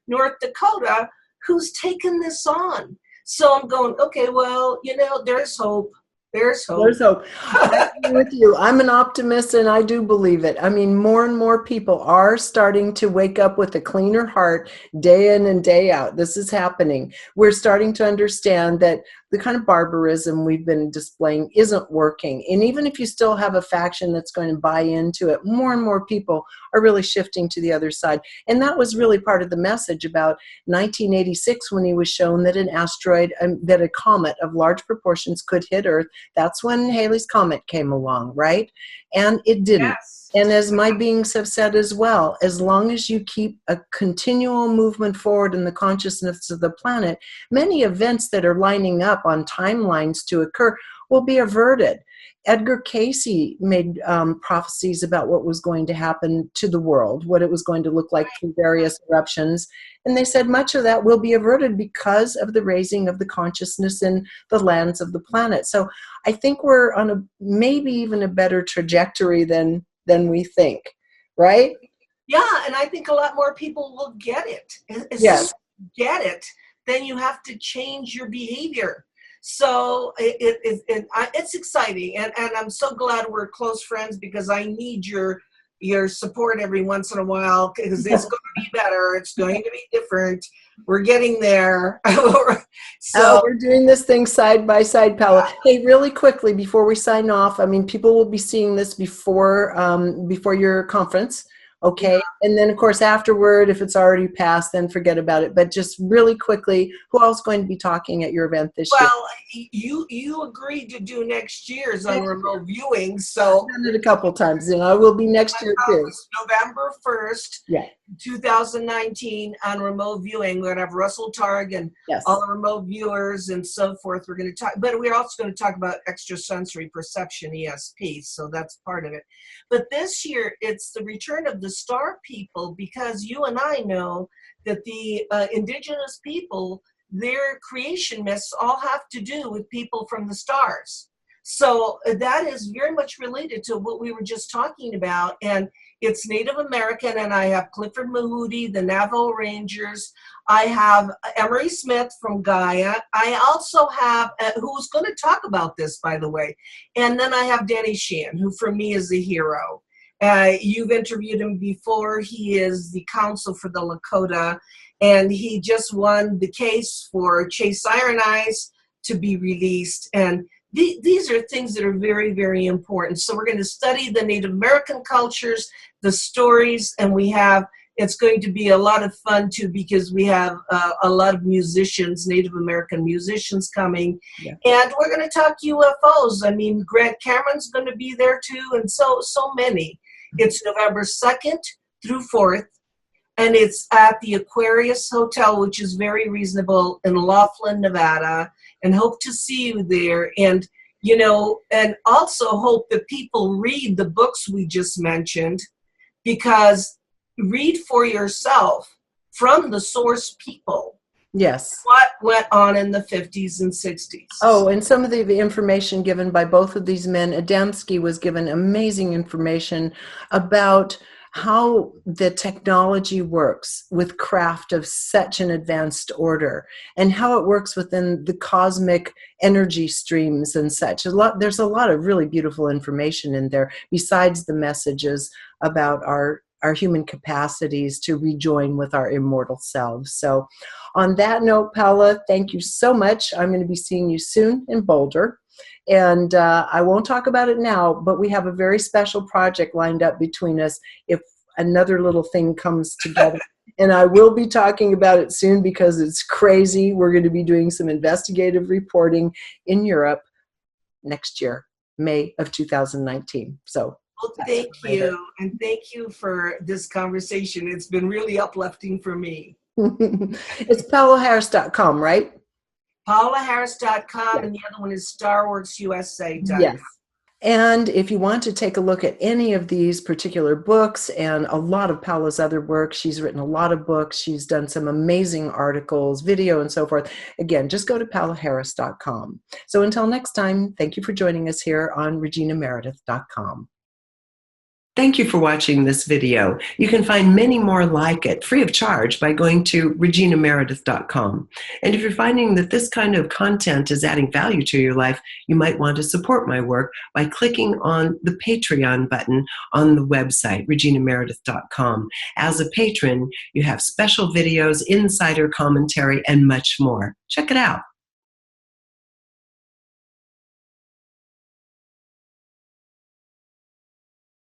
North Dakota who's taken this on. So I'm going, okay, well, there's hope. There's hope. There's hope. I agree with you. I'm an optimist and I do believe it. I mean, more and more people are starting to wake up with a cleaner heart day in and day out. This is happening. We're starting to understand that the kind of barbarism we've been displaying isn't working. And even if you still have a faction that's going to buy into it, more and more people are really shifting to the other side. And that was really part of the message about 1986 when he was shown that an asteroid, that a comet of large proportions could hit Earth. That's when Halley's Comet came along, right? And it didn't. Yes. And as my beings have said as well, as long as you keep a continual movement forward in the consciousness of the planet, many events that are lining up on timelines to occur will be averted. Edgar Cayce made prophecies about what was going to happen to the world, what it was going to look like through various eruptions. And they said much of that will be averted because of the raising of the consciousness in the lands of the planet. So I think we're on a maybe even a better trajectory than we think, right? Yeah, and I think a lot more people will get it. As Yes. soon as you get it, then you have to change your behavior. So it's exciting, and I'm so glad we're close friends because I need your support every once in a while because it's going to be better. It's going to be different. We're getting there. So we're doing this thing side by side, Paola. Hey, really quickly before we sign off, I mean, people will be seeing this before your conference. Okay. Yeah. And then of course, afterward, if it's already passed, then forget about it. But just really quickly, who else is going to be talking at your event this year? Well, you agreed to do next year's on remote viewing. So I've done it a couple times, and I will be next year too. November 1st, yeah. 2019 on remote viewing. We're going to have Russell Targ and all the remote viewers and so forth. We're going to talk, but we're also going to talk about extrasensory perception, ESP. So that's part of it. But this year, it's the return of the star people, because you and I know that the indigenous people, their creation myths all have to do with people from the stars. So that is very much related to what we were just talking about. And it's Native American, and I have Clifford Mahooty, the Navajo Rangers. I have Emery Smith from Gaia. I also have, who's going to talk about this, by the way. And then I have Danny Sheehan, who for me is a hero. You've interviewed him before. He is the counsel for the Lakota, and he just won the case for Chase Iron Eyes to be released. And these are things that are very, very important. So we're going to study the Native American cultures, the stories, and it's going to be a lot of fun too, because we have a lot of musicians, Native American musicians coming. Yeah. And we're going to talk UFOs. I mean, Grant Cameron's going to be there too, and so many. It's November 2nd through 4th, and it's at the Aquarius Hotel, which is very reasonable, in Laughlin, Nevada, and hope to see you there. And, and also hope that people read the books we just mentioned, because read for yourself from the source people. Yes. What went on in the 50s and 60s. Oh, and some of the information given by both of these men. Adamski was given amazing information about how the technology works with craft of such an advanced order, and how it works within the cosmic energy streams and such. There's a lot of really beautiful information in there, besides the messages about our human capacities to rejoin with our immortal selves. So on that note, Paola, thank you so much. I'm going to be seeing you soon in Boulder. And I won't talk about it now, but we have a very special project lined up between us if another little thing comes together. And I will be talking about it soon because it's crazy. We're going to be doing some investigative reporting in Europe next year, May of 2019. So well, thank you. And thank you for this conversation. It's been really uplifting for me. It's PaolaHarris.com, right? PaolaHarris.com, yeah. And the other one is StarWorksUSA.com. Yes. And if you want to take a look at any of these particular books and a lot of Paola's other work, she's written a lot of books. She's done some amazing articles, video, and so forth. Again, just go to PaolaHarris.com. So until next time, thank you for joining us here on ReginaMeredith.com. Thank you for watching this video. You can find many more like it free of charge by going to reginameredith.com. And if you're finding that this kind of content is adding value to your life, you might want to support my work by clicking on the Patreon button on the website, reginameredith.com. As a patron, you have special videos, insider commentary, and much more. Check it out.